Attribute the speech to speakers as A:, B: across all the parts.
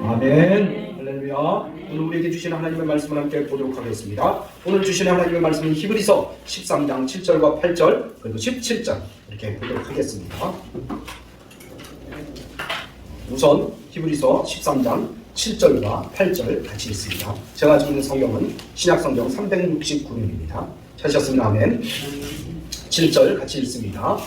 A: 아멘. 할렐루야. 오늘 우리에게 주신 하나님의 말씀을 함께 보도록 하겠습니다. 오늘 주신 하나님의 말씀은 히브리서 13장 7절과 8절 그리고 17절 이렇게 보도록 하겠습니다. 우선 히브리서 13장 7절과 8절 같이 읽습니다. 제가 가지고 있는 성경은 신약성경 369면입니다. 찾으셨으면 아멘. 7절 같이 읽습니다.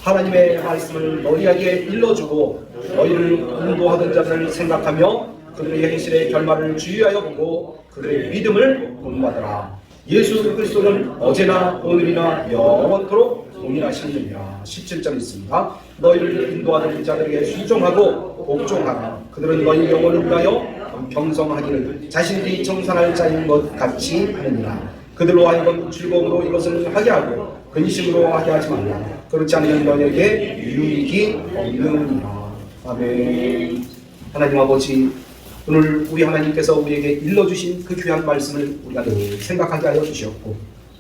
A: 하나님의 말씀을 너희에게 일러주고 너희를 인도하던 자들을 생각하며 그들의 행실의 결말을 주의하여 보고 그들의 믿음을 본받아라. 예수 그리스도는 어제나 오늘이나 영원토록 동일하시느니라. 17절 있습니다. 너희를 인도하던 자들에게 순종하고 복종하라. 그들은 너희 영혼을 위하여 경성하기를 자신들이 정산할 자인 것 같이 하느니라. 그들로 하여금 즐거움으로 이것을 하게 하고 근심으로 하게 하지 말라. 그렇지 않으면 너희에게 유익이 없느니라. 아멘. 하나님 아버지, 오늘 우리 하나님께서 우리에게 일러주신 그 귀한 말씀을 우리가 늘 생각하게 하여 주시었고,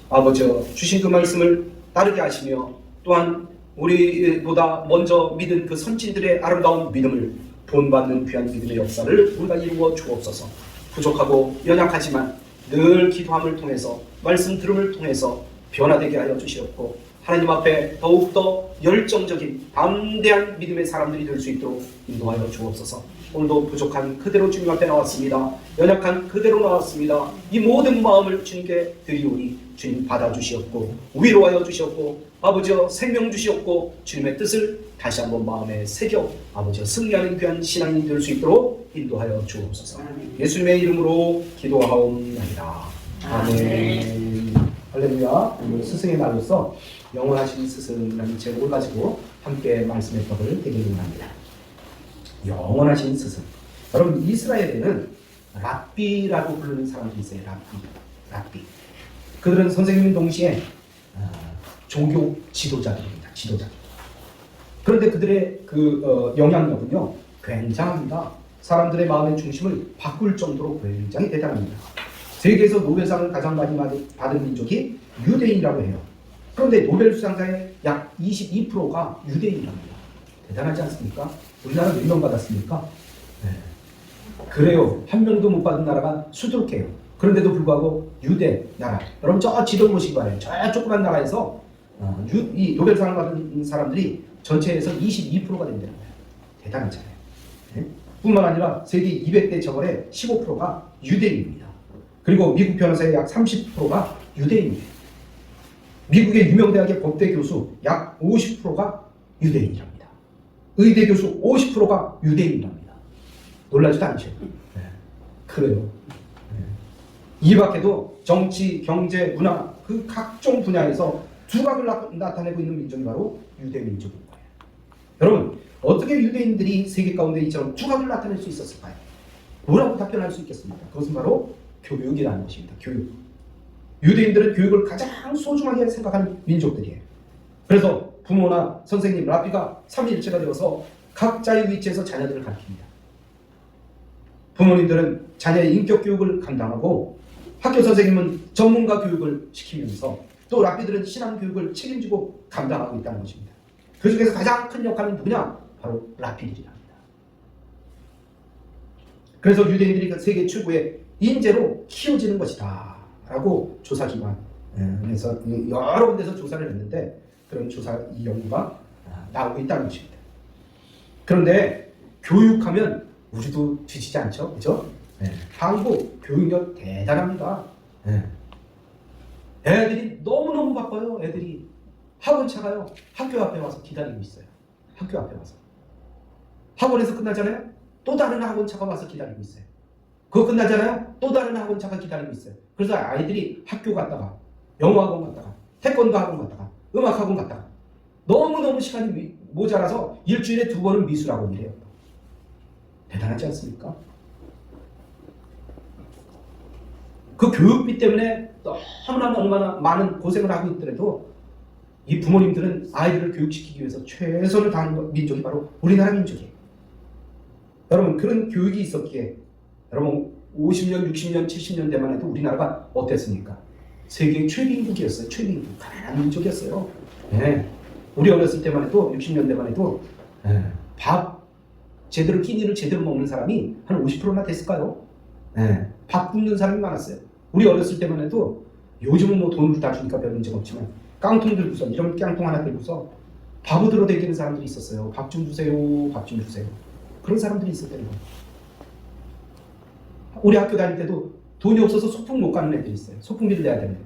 A: 아버지 주신 그 말씀을 따르게 하시며 또한 우리보다 먼저 믿은 그 선진들의 아름다운 믿음을 본받는 귀한 믿음의 역사를 우리가 이루어 주옵소서. 부족하고 연약하지만 늘 기도함을 통해서 말씀 들음을 통해서 변화되게 하여 주시옵고, 하나님 앞에 더욱더 열정적인 담대한 믿음의 사람들이 될 수 있도록 인도하여 주옵소서. 오늘도 부족한 그대로 주님 앞에 나왔습니다. 연약한 그대로 나왔습니다. 이 모든 마음을 주님께 드리오니 주님 받아주시옵고 위로하여 주시옵고 아버지여 생명 주시옵고 주님의 뜻을 다시 한번 마음에 새겨 아버지여 승리하는 귀한 신앙이 될 수 있도록 인도하여 주옵소서. 예수님의 이름으로 기도하옵나이다. 아멘. 할렐루야. 오늘 스승의 날로서 영원하신 스승이라는 제목을 가지고 함께 말씀의 법을 드리려고 합니다. 영원하신 스승. 여러분, 이스라엘에는 랍비라고 부르는 사람들이 있어요. 랍비. 그들은 선생님 동시에 종교 지도자들입니다. 지도자들. 그런데 그들의 영향력은요 굉장합니다. 사람들의 마음의 중심을 바꿀 정도로 굉장히 대단합니다. 세계에서 노벨상을 가장 많이 받은 민족이 유대인이라고 해요. 그런데 노벨 수상자의 약 22%가 유대인이랍니다. 대단하지 않습니까? 우리나라 몇 명 받았습니까? 네. 그래요. 한 명도 못 받은 나라가 수두룩해요. 그런데도 불구하고 유대 나라. 여러분 저 지도 보시기 바래요. 저 조그만 나라에서 이 노벨상을 받은 사람들이 전체에서 22%가 된다는 거예요. 대단하잖아요. 네? 뿐만 아니라 세계 200대 저걸의 15%가 유대인입니다. 그리고 미국 변호사의 약 30%가 유대인이에요. 미국의 유명 대학의 법대 교수 약 50%가 유대인이랍니다. 의대 교수 50%가 유대인이랍니다. 놀라지도 않죠? 네. 그래요. 네. 이 밖에도 정치, 경제, 문화 그 각종 분야에서 두각을 나타내고 있는 민족이 바로 유대 민족인 거예요. 여러분, 어떻게 유대인들이 세계 가운데 이처럼 두각을 나타낼 수 있었을까요? 뭐라고 답변할 수 있겠습니까? 그것은 바로 교육이라는 것입니다. 교육. 유대인들은 교육을 가장 소중하게 생각하는 민족들이에요. 그래서 부모나 선생님, 랍비가 삼위일체가 되어서 각자의 위치에서 자녀들을 가르칩니다. 부모님들은 자녀의 인격 교육을 감당하고 학교 선생님은 전문가 교육을 시키면서 또 랍비들은 신앙 교육을 책임지고 감당하고 있다는 것입니다. 그 중에서 가장 큰 역할은 누구냐? 바로 랍비들이랍니다. 그래서 유대인들이 세계 최고의 인재로 키워지는 것이다 라고 조사기관에서 여러 군데서 조사를 했는데 그런 조사 이 연구가 나오고 있다는 것입니다. 그런데 교육하면 우리도 뒤지지 않죠? 그죠? 네. 한국 교육력 대단합니다. 네. 애들이 너무너무 바빠요. 애들이 학원차가요 학교 앞에 와서 기다리고 있어요. 학교 앞에 와서 학원에서 끝나잖아요. 또 다른 학원차가 와서 기다리고 있어요. 그거 끝나잖아요. 또 다른 학원차가 기다리고 있어요. 그래서 아이들이 학교 갔다가 영어학원 갔다가 태권도 학원 갔다가 음악학원 갔다가 너무너무 시간이 모자라서 일주일에 2번은 미술학원을 해요. 대단하지 않습니까? 그 교육비 때문에 너무나 얼마나 많은 고생을 하고 있더라도 이 부모님들은 아이들을 교육시키기 위해서 최선을 다하는 민족이 바로 우리나라 민족이에요. 여러분, 그런 교육이 있었기에 여러분 50년, 60년, 70년대만 해도 우리나라가 어땠습니까? 세계 최빈국이었어요. 최빈국. 가난한 민족이었어요. 네. 우리 어렸을 때만 해도 60년대만 해도 밥 제대로 끼니를 제대로 먹는 사람이 한 50%나 됐을까요? 네. 밥 굶는 사람이 많았어요. 우리 어렸을 때만 해도 요즘은 뭐 돈을 다 주니까 별 문제가 없지만 깡통 들고서 이런 깡통 하나 들고서 밥을 들어대기는 사람들이 있었어요. 밥 좀 주세요. 밥 좀 주세요. 그런 사람들이 있었다는 거예요. 우리 학교 다닐 때도 돈이 없어서 소풍 못 가는 애들이 있어요. 소풍비를 내야 되는데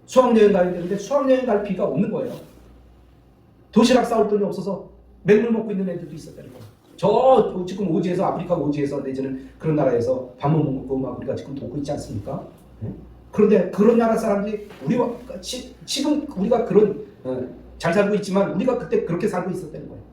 A: 수학여행 가야 되는데 수학여행 갈 비가 없는 거예요. 도시락 싸올 돈이 없어서 맹물 먹고 있는 애들도 있었다는 거예요. 저 지금 오지에서 아프리카 오지에서 내지는 그런 나라에서 밥 못 먹고 막 우리가 지금 돕고 있지 않습니까? 네? 그런데 그런 나라 사람들이 우리와 지금 우리가 그런 잘 살고 있지만 우리가 그때 그렇게 살고 있었다는 거예요.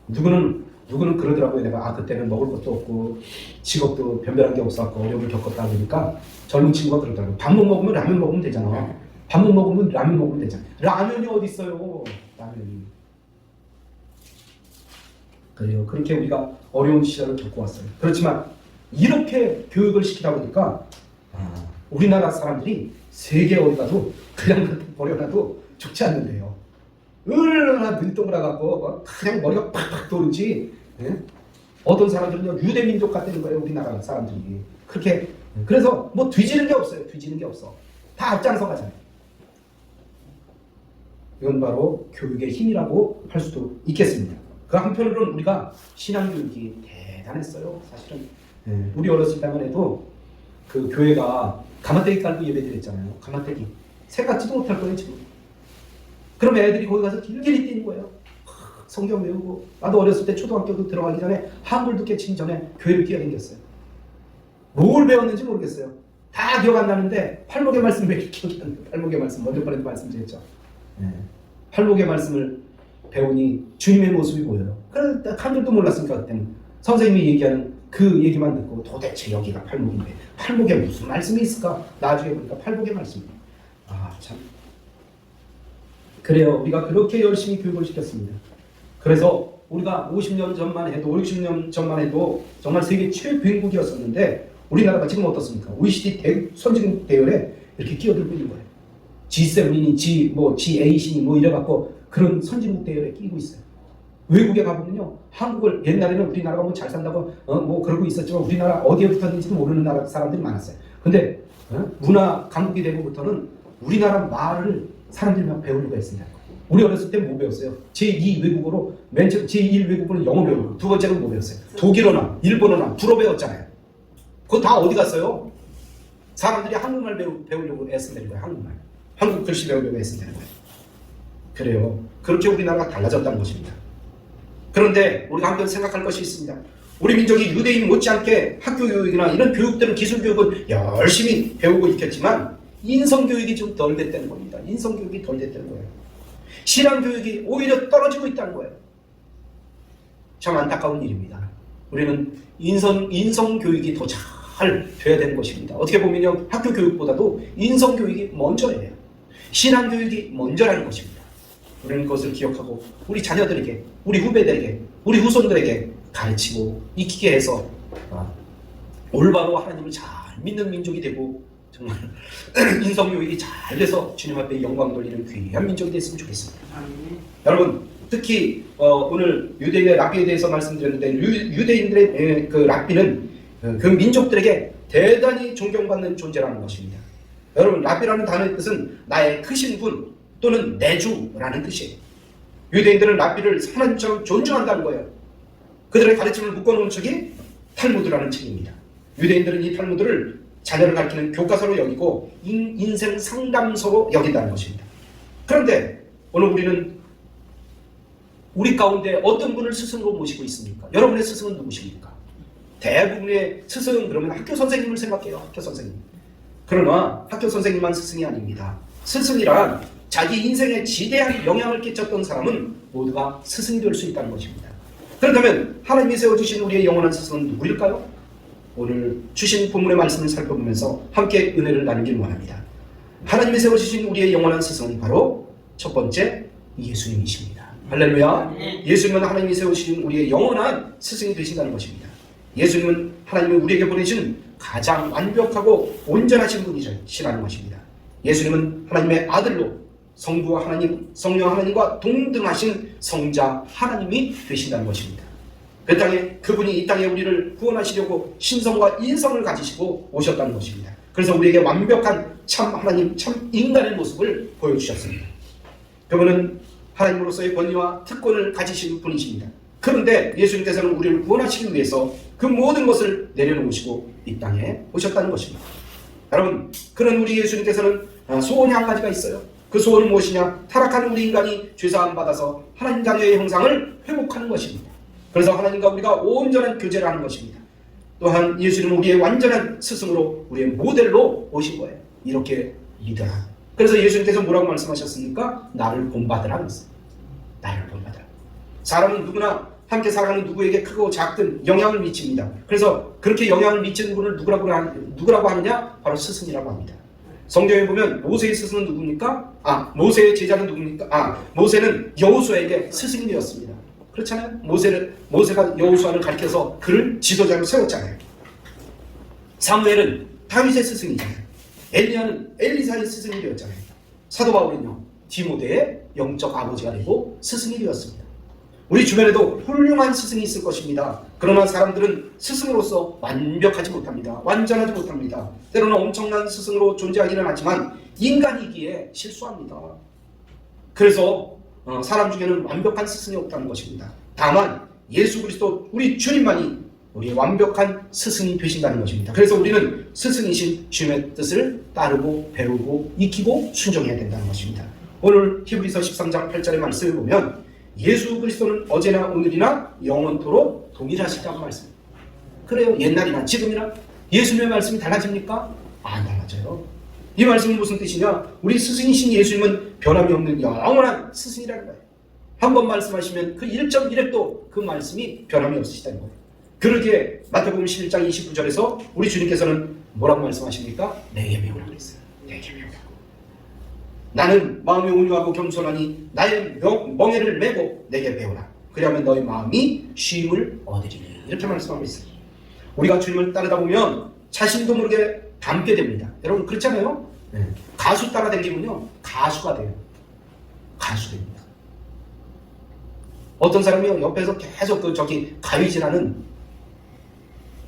A: 누구는 그러더라고요. 내가 그때는 먹을 것도 없고 직업도 변별한 게 없었고 어려움을 겪었다 그러니까 젊은 친구가 그러더라고요. 밥 못 먹으면 라면 먹으면 되잖아. 밥 못 먹으면 라면 먹으면 되잖아. 라면이 어디 있어요? 라면이. 그래요. 그렇게 우리가 어려운 시절을 겪고 왔어요. 그렇지만 이렇게 교육을 시키다 보니까 우리나라 사람들이 세계 어디 가도 그냥 버려놔도 좋지 않는데요. 얼마나 눈동그라 갖고 그냥 머리가 팍팍 도는지. 예? 어떤 사람들은요 유대민족 같다는 거예요. 우리나라 사람들이 그렇게. 그래서 뭐 뒤지는 게 없어요. 뒤지는 게 없어. 다 앞장서 가잖아요. 이건 바로 교육의 힘이라고 할 수도 있겠습니다. 그 한편으로는 우리가 신앙교육이 대단했어요. 사실은 우리 어렸을 때만 해도 그 교회가 가마떼기 깔고 예배드렸잖아요. 가마떼기 새 같지도 못할 거예요 지금. 그럼 애들이 거기 가서 길길이 뛰는 거예요. 성경 외우고. 나도 어렸을 때 초등학교도 들어가기 전에 한글도 깨치기 전에 교회를 뛰어다녔어요. 뭘 배웠는지 모르겠어요. 다 기억 안 나는데 팔목의 말씀 왜 기억이 안 나요? 팔목의 말씀 먼저 번에도 말씀드렸죠. 팔목의 말씀을 배우니 주님의 모습이 보여요. 그런데 한글도 몰랐으니까 그때는 선생님이 얘기하는 그 얘기만 듣고 도대체 여기가 팔목인데 팔목에 무슨 말씀이 있을까? 나중에 보니까 팔목의 말씀이에요. 참. 그래요. 우리가 그렇게 열심히 교육을 시켰습니다. 그래서 우리가 50년 전만 해도 60년 전만 해도 정말 세계 최고국이었었는데 우리나라가 지금 어떻습니까? OECD 선진국 대열에 이렇게 끼어들고 있는 거예요. G7이니 G8이니 이래갖고 그런 선진국 대열에 끼고 있어요. 외국에 가보면요, 한국을 옛날에는 우리나라가 뭐 잘 산다고 그러고 있었지만 우리나라 어디에 붙었는지도 모르는 나라 사람들이 많았어요. 근데 문화 강국이 되고부터는 우리나라 말을 사람들이 막 배우려고 했습니다. 우리 어렸을 때 뭐 배웠어요? 제2 외국어로 맨 처음 제1 외국어는 영어 배우고 두 번째는 뭐 배웠어요? 독일어나 일본어나 불어 배웠잖아요. 그거 다 어디 갔어요? 사람들이 한국말 배우려고 애쓴다는 거예요. 한국 글씨 배우려고 애쓴다는 거예요. 그래요. 그렇게 우리나라가 달라졌다는 것입니다. 그런데 우리가 한번 생각할 것이 있습니다. 우리 민족이 유대인 못지않게 학교 교육이나 이런 교육들은 기술 교육은 열심히 배우고 있겠지만 인성교육이 좀 덜 됐다는 겁니다. 인성교육이 덜 됐다는 거예요. 신앙교육이 오히려 떨어지고 있다는 거예요. 참 안타까운 일입니다. 우리는 인성교육이 더 잘 돼야 되는 것입니다. 어떻게 보면요, 학교 교육보다도 인성교육이 먼저예요. 신앙교육이 먼저라는 것입니다. 우리는 그것을 기억하고 우리 자녀들에게, 우리 후배들에게, 우리 후손들에게 가르치고 익히게 해서 올바로 하나님을 잘 믿는 민족이 되고 정말 인성교육이 잘 돼서 주님 앞에 영광 돌리는 귀한 민족이 됐으면 좋겠습니다. 여러분, 특히 오늘 유대인의 랍비에 대해서 말씀드렸는데 유대인들의 그 랍비는 그 민족들에게 대단히 존경받는 존재라는 것입니다. 여러분, 랍비라는 단어의 뜻은 나의 크신 분 또는 내 주라는 뜻이에요. 유대인들은 랍비를 하나님처럼 존중한다는 거예요. 그들의 가르침을 묶어놓은 책이 탈무드라는 책입니다. 유대인들은 이 탈무드를 자녀를 가르치는 교과서로 여기고 인생 상담서로 여긴다는 것입니다. 그런데 오늘 우리는 우리 가운데 어떤 분을 스승으로 모시고 있습니까? 여러분의 스승은 누구십니까? 대부분의 스승은 그러면 학교 선생님을 생각해요. 학교 선생님. 그러나 학교 선생님만 스승이 아닙니다. 스승이란 자기 인생에 지대한 영향을 끼쳤던 사람은 모두가 스승이 될 수 있다는 것입니다. 그렇다면 하나님이 세워주신 우리의 영원한 스승은 누구일까요? 오늘 주신 본문의 말씀을 살펴보면서 함께 은혜를 나누길 원합니다. 하나님이 세워주신 우리의 영원한 스승은 바로 첫 번째 예수님이십니다. 할렐루야. 예수님은 하나님이 세우신 우리의 영원한 스승이 되신다는 것입니다. 예수님은 하나님이 우리에게 보내신 가장 완벽하고 온전하신 분이시라는 것입니다. 예수님은 하나님의 아들로 성부와 하나님, 성령 하나님과 동등하신 성자 하나님이 되신다는 것입니다. 그 땅에 그분이 이 땅에 우리를 구원하시려고 신성과 인성을 가지시고 오셨다는 것입니다. 그래서 우리에게 완벽한 참 하나님, 참 인간의 모습을 보여주셨습니다. 그분은 하나님으로서의 권위와 특권을 가지신 분이십니다. 그런데 예수님께서는 우리를 구원하시기 위해서 그 모든 것을 내려놓으시고 이 땅에 오셨다는 것입니다. 여러분, 그런 우리 예수님께서는 소원이 한 가지가 있어요. 그 소원은 무엇이냐? 타락한 우리 인간이 죄사함 받아서 하나님 자녀의 형상을 회복하는 것입니다. 그래서 하나님과 우리가 온전한 교제를 하는 것입니다. 또한 예수님은 우리의 완전한 스승으로 우리의 모델로 오신 거예요. 이렇게 믿어라. 그래서 예수님께서 뭐라고 말씀하셨습니까? 나를 본받으라 그랬어요. 나를 본받으라. 사람은 누구나 함께 살아가는 누구에게 크고 작든 영향을 미칩니다. 그래서 그렇게 영향을 미치는 분을 누구라고 하느냐? 바로 스승이라고 합니다. 성경에 보면 모세의 스승은 누굽니까? 모세의 제자는 누굽니까? 모세는 여호수아에게 스승이 되었습니다. 그렇잖아요. 모세가 여호수아를 가리켜서 그를 지도자로 세웠잖아요. 사무엘은 다윗의 스승이잖아요. 엘리야는 엘리사의 스승이 되었잖아요. 사도 바울은요, 디모데의 영적 아버지가 되고 스승이 되었습니다. 우리 주변에도 훌륭한 스승이 있을 것입니다. 그러나 사람들은 스승으로서 완벽하지 못합니다. 완전하지 못합니다. 때로는 엄청난 스승으로 존재하기는 하지만 인간이기에 실수합니다. 그래서 사람 중에는 완벽한 스승이 없다는 것입니다. 다만 예수 그리스도 우리 주님만이 우리의 완벽한 스승이 되신다는 것입니다. 그래서 우리는 스승이신 주님의 뜻을 따르고 배우고 익히고 순종해야 된다는 것입니다. 오늘 히브리서 13장 8절의 말씀을 보면 예수 그리스도는 어제나 오늘이나 영원토록 동일하시다고 말씀합니다. 그래요. 옛날이나 지금이나 예수님의 말씀이 달라집니까? 안 달라져요. 이 말씀은 무슨 뜻이냐? 우리 스승이신 예수님은 변함이 없는 영원한 스승이라는 거예요. 한 번 말씀하시면 그 1.1획도 그 말씀이 변함이 없으시다는 거예요. 그러기에 마태복음 11장 29절에서 우리 주님께서는 뭐라고 말씀하십니까? 내게 배우라고 그랬어요. 내게 배우라고. 나는 마음이 온유하고 겸손하니 나의 멍에를 메고 내게 배우라. 그리하면 너희 마음이 쉼을 얻으리니. 이렇게 말씀하고 있어요. 우리가 주님을 따르다 보면 자신도 모르게 닮게 됩니다. 여러분 그렇잖아요? 네. 가수 따라다니면요 가수가 돼요. 가수 됩니다. 어떤 사람이 옆에서 계속 가위질하는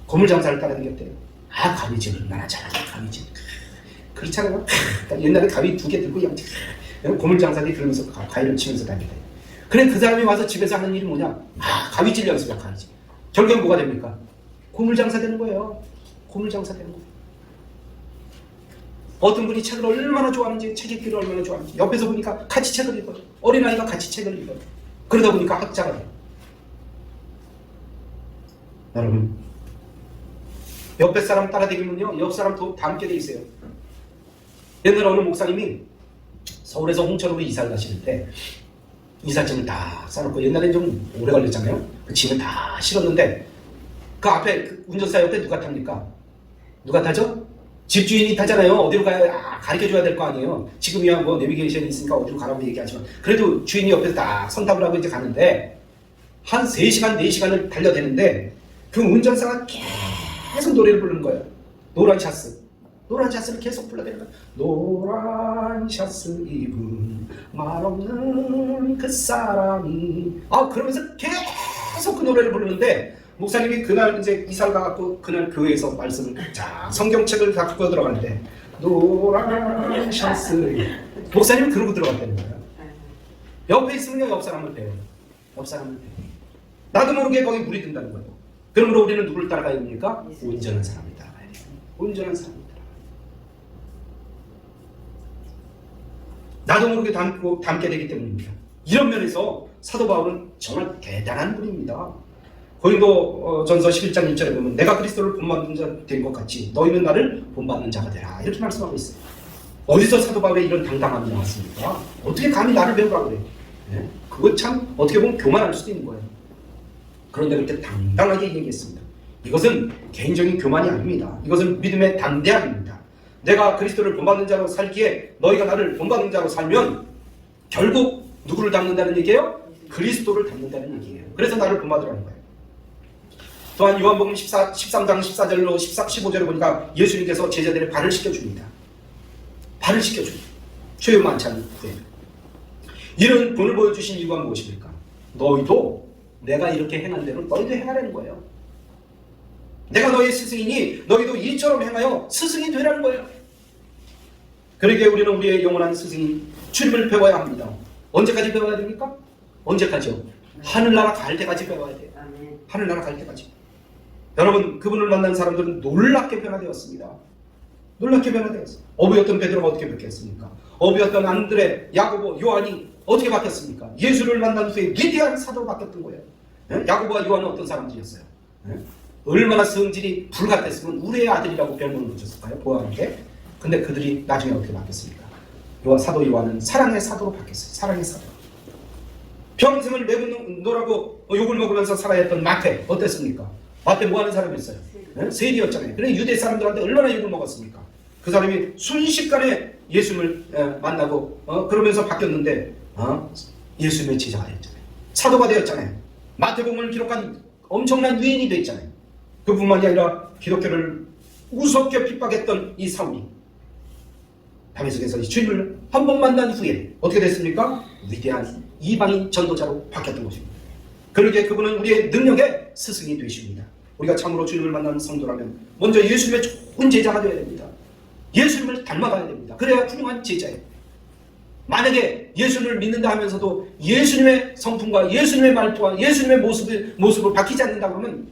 A: 고물장사를 따라다녔대요. 가위질 얼마나 잘하냐 가위질. 그렇잖아요. 옛날에 가위 2개 들고 고물장사들이 그러면서 가위를 치면서 다니다. 그래 그 사람이 와서 집에서 하는 일이 뭐냐? 가위질 연습이야 가위질. 결국엔 뭐가 됩니까? 고물장사 되는 거예요. 고물장사 되는 거예요. 어떤 분이 책을 얼마나 좋아하는지, 책 읽기를 얼마나 좋아하는지 옆에서 보니까 같이 책을 읽어요. 어린아이가 같이 책을 읽어요. 그러다 보니까 학자가 돼요. 여러분 옆에 사람 따라다니면요 옆 사람도 닮게 돼 있어요. 옛날에 어느 목사님이 서울에서 홍천으로 이사를 가시는데 이삿짐을 다 싸놓고 옛날엔 좀 오래 걸렸잖아요. 그 짐을 다 실었는데 그 앞에 그 운전사 옆에 누가 탑니까? 누가 타죠? 집주인이 타잖아요. 어디로 가야 가르쳐줘야 될 거 아니에요. 지금이야 뭐 내비게이션이 있으니까 어디로 가라고 얘기하지만 그래도 주인이 옆에서 다 선탑을 하고 이제 가는데 한 3시간, 4시간을 달려대는데 그 운전사가 계속 노래를 부르는 거예요. 노란 샤스를 계속 불러대는 거예요. 노란 샤스 입은 말없는 그 사람이 그러면서 계속 그 노래를 부르는데 목사님이 그날 이제 이사를 가갖고 그날 교회에서 말씀을 성경책을 다 갖고 들어가는데 노란 샤스 목사님이 그러고 들어갔다는 거예요. 옆에 있으면 옆 사람을 배워요. 옆 사람을 배워요. 나도 모르게 거기 물이 든다는 거예요. 그러므로 우리는 누구를 따라가야 됩니까? 온전한 사람을 따라가야 돼요. 온전한 사람을 따라가야 돼요. 나도 모르게 닮게 되기 때문입니다. 이런 면에서 사도 바울은 정말 대단한 분입니다. 고린도 전서 11장 1절에 보면 내가 그리스도를 본받는 자 된 것 같이 너희는 나를 본받는 자가 되라 이렇게 말씀하고 있어요. 어디서 사도 바울의 이런 당당함이 나왔습니까? 어떻게 감히 나를 배우라고 그래? 네? 그거 참 어떻게 보면 교만할 수도 있는 거예요. 그런데 그렇게 당당하게 얘기했습니다. 이것은 개인적인 교만이 아닙니다. 이것은 믿음의 담대함입니다. 내가 그리스도를 본받는 자로 살기에 너희가 나를 본받는 자로 살면 결국 누구를 닮는다는 얘기예요? 그리스도를 닮는다는 얘기예요. 그래서 나를 본받으라는 거예요. 또한 요한복음 13장 14절로 15절에 보니까 예수님께서 제자들의 발을 씻겨줍니다. 발을 씻겨줍니다. 최후 만찬 후에. 이런 본을 보여주신 이유가 무엇입니까? 너희도 내가 이렇게 행한 대로 너희도 행하라는 거예요. 내가 너희 스승이니 너희도 이처럼 행하여 스승이 되라는 거예요. 그러기에 우리는 우리의 영원한 스승인 주님을 배워야 합니다. 언제까지 배워야 됩니까? 언제까지요? 하늘나라 갈 때까지 배워야 돼요. 하늘나라 갈 때까지. 여러분, 그분을 만난 사람들은 놀랍게 변화되었습니다. 놀랍게 변화되었어요. 어부였던 베드로가 어떻게 바뀌었습니까? 어부였던 안드레, 야고보, 요한이 어떻게 바뀌었습니까? 예수를 만난 후에 위대한 사도로 바뀌었던 거예요. 야고보와 요한은 어떤 사람들이었어요? 얼마나 성질이 불같았으면 우리의 아들이라고 별명을 붙였을까요? 보아하게. 근데 그들이 나중에 어떻게 바뀌었습니까? 사도 요한은 사랑의 사도로 바뀌었어요. 사랑의 사도. 평생을 내보노라고 욕을 먹으면서 살아야 했던 마태 어땠습니까? 마태 뭐 하는 사람이었어요? 세리였잖아요. 그래 유대 사람들한테 얼마나 욕을 먹었습니까? 그 사람이 순식간에 예수님을 만나고 그러면서 바뀌었는데 예수님의 제자가 되었잖아요. 사도가 되었잖아요. 마태복음을 기록한 엄청난 위인이 되었잖아요. 그뿐만이 아니라 기독교를 우습게 핍박했던 이 사울이 다메섹에서 주님을 한 번 만난 후에 어떻게 됐습니까? 위대한 이방인 전도자로 바뀌었던 것입니다. 그러기에 그분은 우리의 능력의 스승이 되십니다. 우리가 참으로 주님을 만나는 성도라면 먼저 예수님의 좋은 제자가 되어야 됩니다. 예수님을 닮아가야 됩니다. 그래야 훌륭한 제자예요. 만약에 예수님을 믿는다 하면서도 예수님의 성품과 예수님의 말투와 예수님의 모습을 바뀌지 않는다 그러면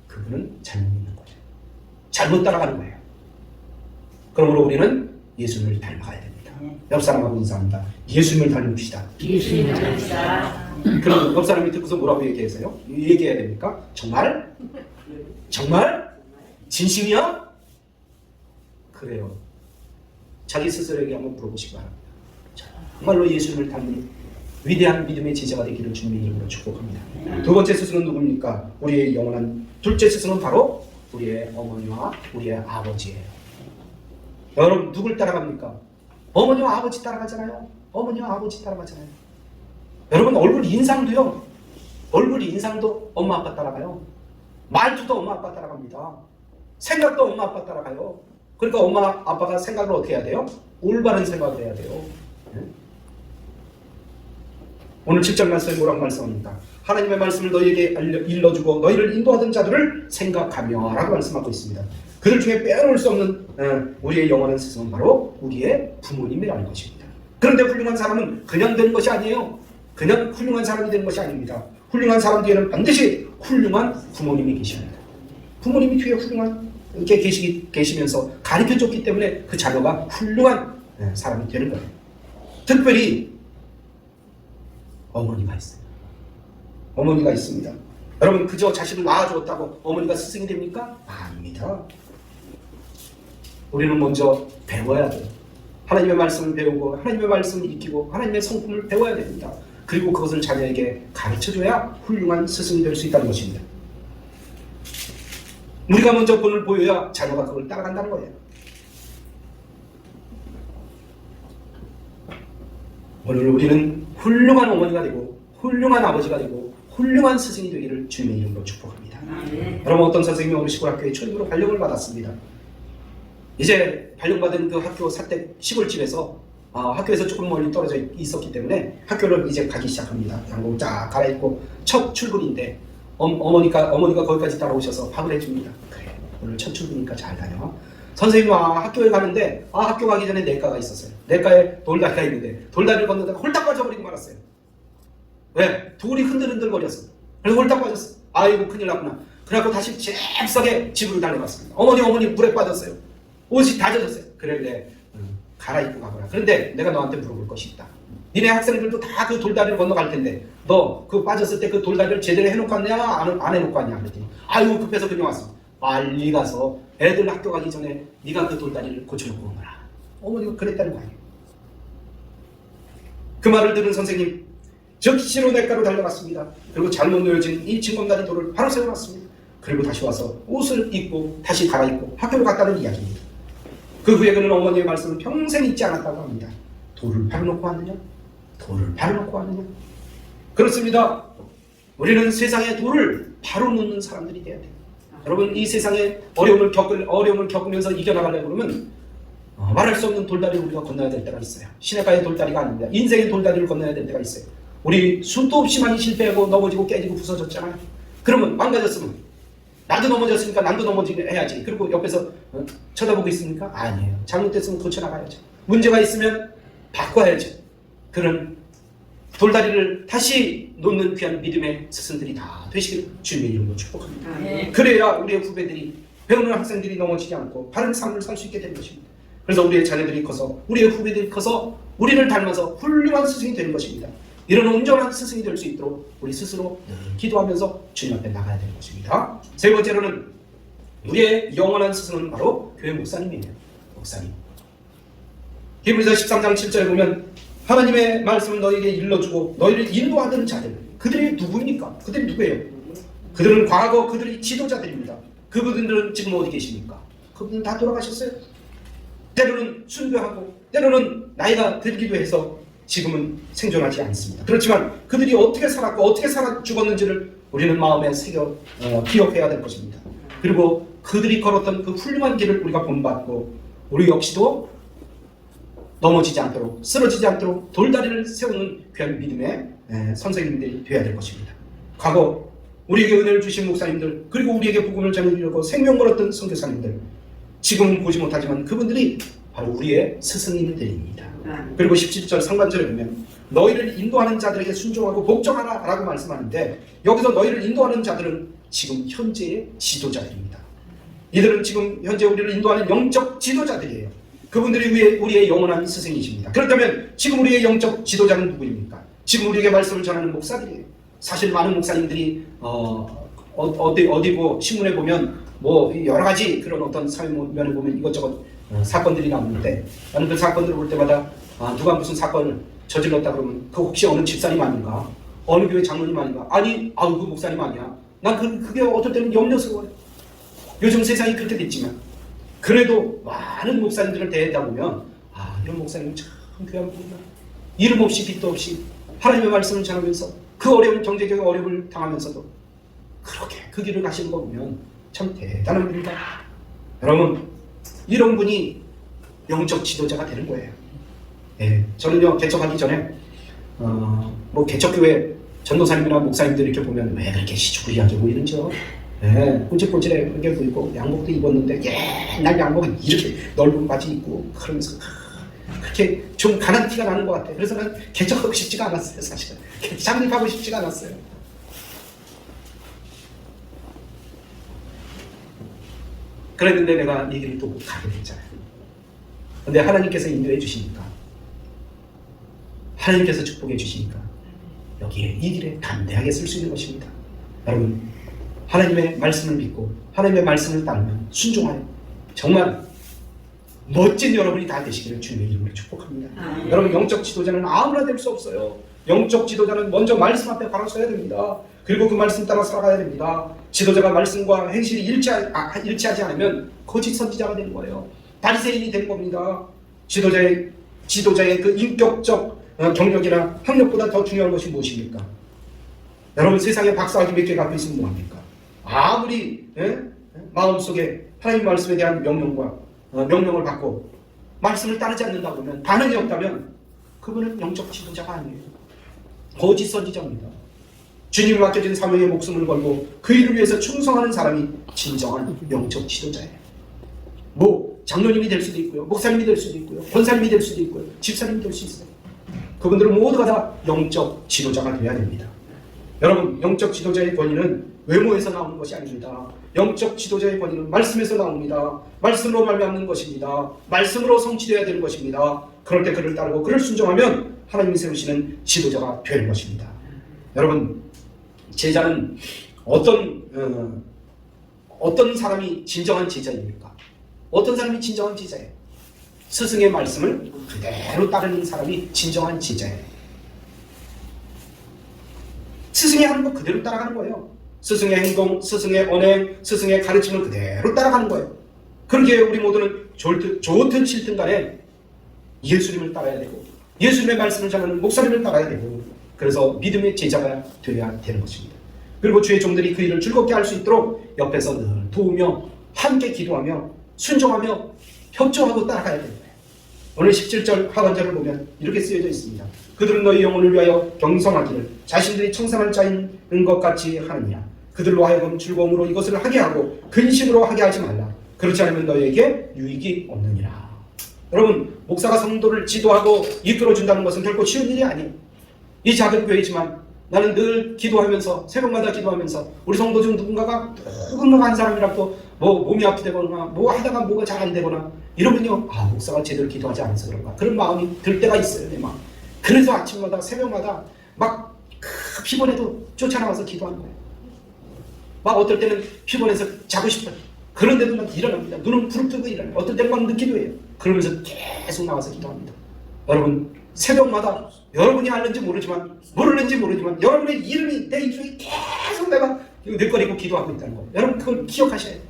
A: 그분은 잘못 믿는 거죠. 잘못 따라가는 거예요. 그러므로 우리는 예수님을 닮아가야 됩니다. 옆 사람하고 인사합니다. 예수님을 닮읍시다.
B: 예수님을 닮읍시다.
A: 그럼 옆 사람이 듣고서 뭐라고 얘기해서요? 얘기해야 됩니까? 정말? 정말? 진심이야? 그래요. 자기 스스로에게 한번 물어보시기 바랍니다. 정말로 예수님을 닮는 위대한 믿음의 제자가 되기를 주님의 이름으로 축복합니다. 두 번째 스승은 누굽니까? 우리의 영원한 둘째 스승은 바로 우리의 어머니와 우리의 아버지예요. 여러분 누굴 따라갑니까? 어머니와 아버지 따라가잖아요. 어머니와 아버지 따라가잖아요. 여러분 얼굴 인상도요. 얼굴 인상도 엄마 아빠 따라가요. 말투도 엄마 아빠 따라갑니다. 생각도 엄마 아빠 따라가요. 그러니까 엄마 아빠가 생각을 어떻게 해야 돼요? 올바른 생각을 해야 돼요. 오늘 7절 말씀에 뭐라고 말씀합니까? 하나님의 말씀을 너희에게 일러주고 너희를 인도하던 자들을 생각하며 라고 말씀하고 있습니다. 그들 중에 빼놓을 수 없는 우리의 영원한 스승은 바로 우리의 부모님이라는 것입니다. 그런데 훌륭한 사람은 그냥 되는 것이 아니에요. 그냥 훌륭한 사람이 되는 것이 아닙니다. 훌륭한 사람 뒤에는 반드시 훌륭한 부모님이 계십니다. 부모님이 뒤에 훌륭한 이렇게 계시면서 가르쳐줬기 때문에 그 자녀가 훌륭한 사람이 되는 거예요. 특별히 어머니가 있어요. 어머니가 있습니다. 여러분 그저 자식을 낳아주었다고 어머니가 스승이 됩니까? 아닙니다. 우리는 먼저 배워야 돼요. 하나님의 말씀을 배우고 하나님의 말씀을 익히고 하나님의 성품을 배워야 됩니다. 그리고 그것을 자녀에게 가르쳐줘야 훌륭한 스승이 될 수 있다는 것입니다. 우리가 먼저 본을 보여야 자녀가 그걸 따라간다는 거예요. 오늘 우리는 훌륭한 어머니가 되고 훌륭한 아버지가 되고 훌륭한 스승이 되기를 주님의 이름으로 축복합니다. 여러분 어떤 선생님이 어느 시골 학교에 초임으로 발령을 받았습니다. 이제 발령받은 그 학교 사택 시골집에서 학교에서 조금 멀리 떨어져 있었기 때문에 학교를 이제 가기 시작합니다. 양복 쫙 갈아입고 첫 출근인데 어머니가 거기까지 따라오셔서 밥을 해줍니다. 그래 오늘 첫 출근이니까 잘 다녀. 선생님 학교에 가는데 학교 가기 전에 냇가가 있었어요. 냇가에 돌다리가 있는데 돌다리를 건너다가 홀딱 빠져버리고 말았어요. 왜? 돌이 흔들흔들 거렸어. 그래서 홀딱 빠졌어. 아이고 큰일 났구나. 그래갖고 다시 잽싸게 집으로 달려갔습니다. 어머니 물에 빠졌어요. 옷이 다 젖었어요. 그래 갈아입고 가거라. 그런데 내가 너한테 물어볼 것이 있다. 니네 학생들도 다 그 돌다리를 건너갈 텐데 너 그 빠졌을 때 그 돌다리를 제대로 해놓고 왔냐 안 해놓고 왔냐 그랬더니 아이고 급해서 그냥 왔어. 빨리 가서 애들 학교 가기 전에 네가 그 돌다리를 고쳐놓고 오거라. 어머니가 그랬다는 거 아니에요. 그 말을 들은 선생님 즉시로 냇가로 달려갔습니다. 그리고 잘못 놓여진 이 징검다리 돌을 바로 세워놨습니다. 그리고 다시 와서 옷을 입고 다시 갈아입고 학교로 갔다는 이야기입니다. 그 후에 그는 어머니의 말씀을 평생 잊지 않았다고 합니다. 돌을 바로놓고 왔느냐? 돌을 바로놓고 왔느냐? 그렇습니다. 우리는 세상의 돌을 바로 놓는 사람들이 돼야 돼요. 여러분 이 세상에 어려움을 겪으면서 이겨나가려고 그러면 말할 수 없는 돌다리를 우리가 건너야 될 때가 있어요. 시냇가의 돌다리가 아닙니다. 인생의 돌다리를 건너야 될 때가 있어요. 우리 수도 없이 많이 실패하고 넘어지고 깨지고 부서졌잖아요. 그러면 망가졌으면 나도 넘어졌으니까 나도 넘어지게 해야지. 그리고 옆에서 쳐다보고 있습니까? 아니에요. 잘못됐으면 고쳐나가야죠. 문제가 있으면 바꿔야죠. 그런 돌다리를 다시 놓는 귀한 믿음의 스승들이 다 되시길 주님의 이름으로 축복합니다.
B: 네.
A: 그래야 우리의 후배들이 배우는 학생들이 넘어지지 않고 바른 삶을 살 수 있게 되는 것입니다. 그래서 우리의 자녀들이 커서 우리의 후배들이 커서 우리를 닮아서 훌륭한 스승이 되는 것입니다. 이런 온전한 스승이 될 수 있도록 우리 스스로 늘 기도하면서 주님 앞에 나가야 되는 것입니다. 세 번째로는 우리의 영원한 스승은 바로 교회 목사님이에요. 목사님. 히브리서 13장 7절에 보면 하나님의 말씀을 너희에게 일러주고 너희를 인도하던 자들, 그들이 누구입니까? 그들이 누구예요? 그들은 과거 그들이 지도자들입니다. 그분들은 지금 어디 계십니까? 그분들은 다 돌아가셨어요. 때로는 순교하고 때로는 나이가 들기도 해서 지금은 생존하지 않습니다. 그렇지만 그들이 어떻게 살았고 어떻게 살아 죽었는지를 우리는 마음에 새겨 기억해야 될 것입니다. 그리고 그들이 걸었던 그 훌륭한 길을 우리가 본받고 우리 역시도 넘어지지 않도록 쓰러지지 않도록 돌다리를 세우는 귀한 믿음의 선생님들이 되어야 될 것입니다. 과거 우리에게 은혜를 주신 목사님들, 그리고 우리에게 복음을 전해주려고 생명 걸었던 선교사님들, 지금은 보지 못하지만 그분들이 바로 우리의 스승님들입니다. 그리고 17절 상반절에 보면 너희를 인도하는 자들에게 순종하고 복종하라 라고 말씀하는데, 여기서 너희를 인도하는 자들은 지금 현재의 지도자들입니다. 이들은 지금 현재 우리를 인도하는 영적 지도자들이에요. 그분들이 우리의 영원한 스승이십니다. 그렇다면 지금 우리의 영적 지도자는 누구입니까? 지금 우리에게 말씀을 전하는 목사들이에요. 사실 많은 목사님들이 어디고 신문에 보면 뭐 여러 가지 그런 어떤 사회면에 보면 이것저것 사건들이 나오는데, 나는 그 사건들을 볼 때마다 누가 무슨 사건을 저질렀다 그러면 그 혹시 어느 집사님 아닌가, 어느 교회 장로님 아닌가, 아니 그 목사님 아니야. 난 그게 어떨 때는 염려스러워요. 요즘 세상이 그렇게 됐지만 그래도 많은 목사님들을 대하다 보면 이런 목사님은 참 귀한 분이다. 이름 없이 빚도 없이 하나님의 말씀을 전하면서 그 어려운 경제적인 어려움을 당하면서도 그렇게 그 길을 가시는 거 보면 참 대단한 분이다. 여러분, 이런 분이 영적 지도자가 되는 거예요. 저는요, 개척하기 전에 뭐 개척교회 전도사님이나 목사님들 이렇게 보면 왜 그렇게 시추구리하게 보이는지요? ቁ질ቁ질해 그렇게 보이고 양복도 입었는데 옛날 양복은 이렇게 넓은 바지 입고 그러면서 그렇게 좀 가난 티가 나는 것 같아요. 그래서 난 개척하고 싶지가 않았어요. 사실은 장립하고 싶지가 않았어요. 그랬는데 내가 이 길을 또 못 가게 됐잖아요. 근데 하나님께서 인도해 주시니까, 하나님께서 축복해 주시니까 여기에 이 길에 담대하게 쓸 수 있는 것입니다. 여러분, 하나님의 말씀을 믿고 하나님의 말씀을 따르면 순종하여 정말 멋진 여러분이 다 되시기를 주님의 이름으로 축복합니다. 여러분, 영적 지도자는 아무나 될 수 없어요. 영적 지도자는 먼저 말씀 앞에 바로 서야 됩니다. 그리고 그 말씀 따라 살아가야 됩니다. 지도자가 말씀과 행실이 일치하지 않으면 거짓 선지자가 되는 거예요. 바리새인이 되는 겁니다. 지도자의 그 인격적 경력이나 학력보다 더 중요한 것이 무엇입니까? 여러분, 세상에 박사학위 몇 개 갖고 있으면 뭐합니까? 아무리 마음속에 하나님 말씀에 대한 명령을 받고 말씀을 따르지 않는다 그러면, 반응이 없다면 그분은 영적 지도자가 아니에요. 거짓 선지자입니다. 주님이 맡겨진 사명에 목숨을 걸고 그 일을 위해서 충성하는 사람이 진정한 영적 지도자예요. 뭐 장로님이 될 수도 있고요, 목사님이 될 수도 있고요, 권사님이 될 수도 있고요, 집사님이 될 수 있어요. 그분들은 모두가 다 영적 지도자가 되어야 됩니다. 여러분, 영적 지도자의 권위는 외모에서 나오는 것이 아닙니다. 영적 지도자의 권위는 말씀에서 나옵니다. 말씀으로 말미암는 것입니다. 말씀으로 성취되어야 되는 것입니다. 그럴 때 그를 따르고 그를 순종하면 하나님이 세우시는 지도자가 되는 것입니다. 여러분, 제자는 어떤 사람이 진정한 제자입니까? 어떤 사람이 진정한 제자예요? 스승의 말씀을 그대로 따르는 사람이 진정한 제자예요. 스승이 하는 거 그대로 따라가는 거예요. 스승의 행동, 스승의 언행, 스승의 가르침을 그대로 따라가는 거예요. 그렇게 우리 모두는 좋든 싫든 간에 예수님을 따라야 되고, 예수님의 말씀을 전하는 목사님을 따라야 되고, 그래서 믿음의 제자가 되어야 되는 것입니다. 그리고 주의 종들이 그 일을 즐겁게 할 수 있도록 옆에서 늘 도우며 함께 기도하며 순종하며 협조하고 따라가야 되는 거예요. 오늘 17절 하반절을 보면 이렇게 쓰여져 있습니다. 그들은 너희 영혼을 위하여 경성하기를 자신들이 청산할 자인 것 같이 하느니라. 그들로 하여금 즐거움으로 이것을 하게 하고 근심으로 하게 하지 말라. 그렇지 않으면 너희에게 유익이 없느니라. 여러분, 목사가 성도를 지도하고 이끌어준다는 것은 결코 쉬운 일이 아니에요. 이 작은 교회지만 나는 늘 기도하면서 새벽마다 기도하면서 우리 성도 중 누군가가 한 사람이라도 뭐 몸이 아프다거나 뭐 하다가 뭐가 잘 안 되거나 이러면요, 아, 목사가 제대로 기도하지 않아서 그런가 그런 마음이 들 때가 있어요. 내 마음. 그래서 아침마다 새벽마다 막 피곤해도 쫓아나와서 기도하는 거예요. 막 어떨 때는 피곤해서 자고 싶어요. 그런데도 막 일어납니다. 눈은 부릅뜨고 일어나요. 어떨 때는 막 늦기도 해요. 그러면서 계속 나와서 기도합니다. 여러분, 새벽마다 여러분이 알는지 모르지만 여러분의 이름이 내 입속에 계속 내가 늦거리고 기도하고 있다는 거예요. 여러분, 그걸 기억하셔야 돼요.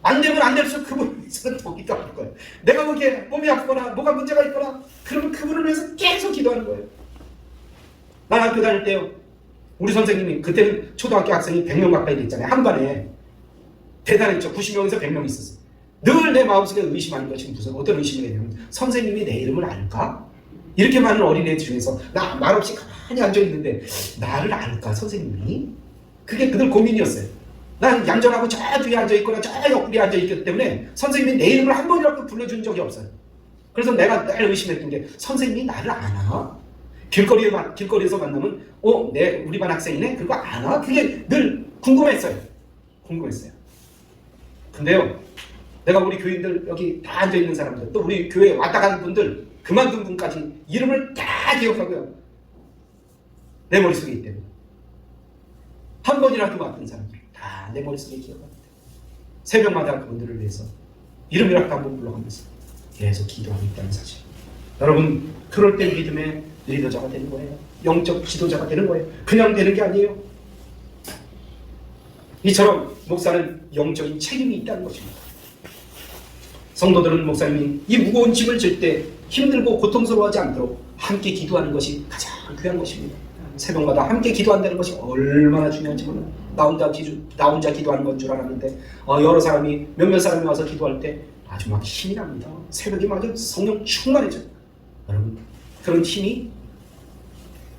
A: 안 되면 안 될수록 그분은 더 기도할 거예요. 내가 거기에 몸이 아프거나 뭐가 문제가 있거나 그러면 그분을 위해서 계속 기도하는 거예요. 난 학교 다닐 때요, 우리 선생님이 그때는 초등학교 학생이 100명 가까이 됐잖아요. 한 반에. 대단했죠. 90명에서 100명 있었어요. 늘 내 마음속에 의심하는 것이 무슨 어떤 의심이 되냐면 선생님이 내 이름을 알까? 이렇게 많은 어린애 중에서 나 말없이 가만히 앉아있는데 나를 알까 선생님이? 그게 그들 고민이었어요. 난 얌전하고 저 뒤에 앉아있거나 저 옆구리에 앉아있기 때문에 선생님이 내 이름을 한 번이라도 불러준 적이 없어요. 그래서 내가 늘 의심했던 게 선생님이 나를 아나? 길거리에서 만나면 우리 반 학생이네? 그거 아나? 그게 늘 궁금했어요. 근데요, 내가 우리 교인들 여기 다 앉아있는 사람들 또 우리 교회에 왔다 간 분들 그만둔 분까지 이름을 다 기억하고요. 내 머릿속에 있대요. 한 번이라도 왔던 사람들 다 내 머릿속에 기억합니다. 새벽마다 그분들을 위해서 이름이라도 한번 불러가면서 계속 기도하고 있다는 사실. 여러분, 그럴 때 믿음의 리더자가 되는 거예요. 영적 지도자가 되는 거예요. 그냥 되는 게 아니에요. 이처럼 목사는 영적인 책임이 있다는 것입니다. 성도들은 목사님이 이 무거운 짐을 질 때 힘들고 고통스러워하지 않도록 함께 기도하는 것이 가장 귀한 것입니다. 새벽마다 함께 기도한다는 것이 얼마나 중요한지 몰라요. 나 혼자 기도하는 건 줄 알았는데 여러 사람이 몇몇 사람이 와서 기도할 때 아주 막 힘이 납니다. 새벽에 마저 성령 충만해져요. 여러분, 그런 힘이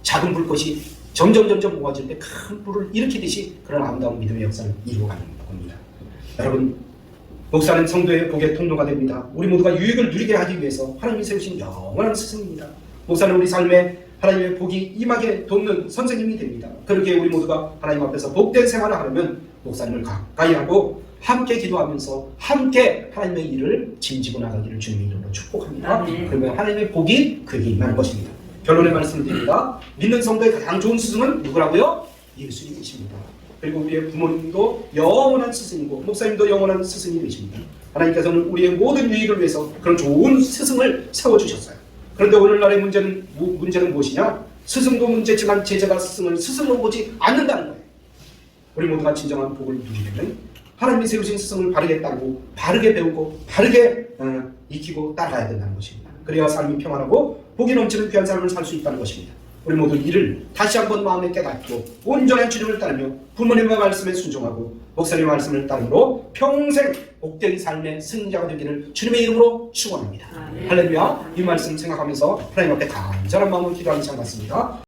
A: 작은 불꽃이 점점 모아질 때 큰 불을 일으키듯이 그런 아름다운 믿음의 역사를 이루어가는 겁니다. 여러분, 목사는 성도의 복의 통로가 됩니다. 우리 모두가 유익을 누리게 하기 위해서 하나님이 세우신 영원한 스승입니다. 목사는 우리 삶에 하나님의 복이 임하게 돕는 선생님이 됩니다. 그렇게 우리 모두가 하나님 앞에서 복된 생활을 하려면 목사님을 가까이 하고 함께 기도하면서 함께 하나님의 일을 짐지고 나가기를 주님의 이름으로 축복합니다. 그러면 하나님의 복이 그에게 임하는 것입니다. 결론의 말씀을 드립니다. 믿는 성도의 가장 좋은 스승은 누구라고요? 예수님이십니다. 그리고 우리의 부모님도 영원한 스승이고 목사님도 영원한 스승이 되십니다. 하나님께서는 우리의 모든 유익을 위해서 그런 좋은 스승을 세워주셨어요. 그런데 오늘날의 문제는 무엇이냐? 스승도 문제지만 제자가 스승을 스승으로 보지 않는다는 거예요. 우리 모두가 진정한 복을 누리려면 하나님이 세우신 스승을 바르게 따르고 바르게 배우고 바르게 익히고 따라가야 된다는 것입니다. 그래야 삶이 평안하고 복이 넘치는 귀한 삶을 살 수 있다는 것입니다. 우리 모두 이를 다시 한번 마음에 깨닫고 온전한 주님을 따르며 부모님의 말씀에 순종하고 목사님의 말씀을 따르므로 평생 복된 삶의 승자가 되기를 주님의 이름으로 축원합니다. 할렐루야. 이 말씀 생각하면서 하나님 앞에 간절한 마음으로 기도하는 시간 같습니다.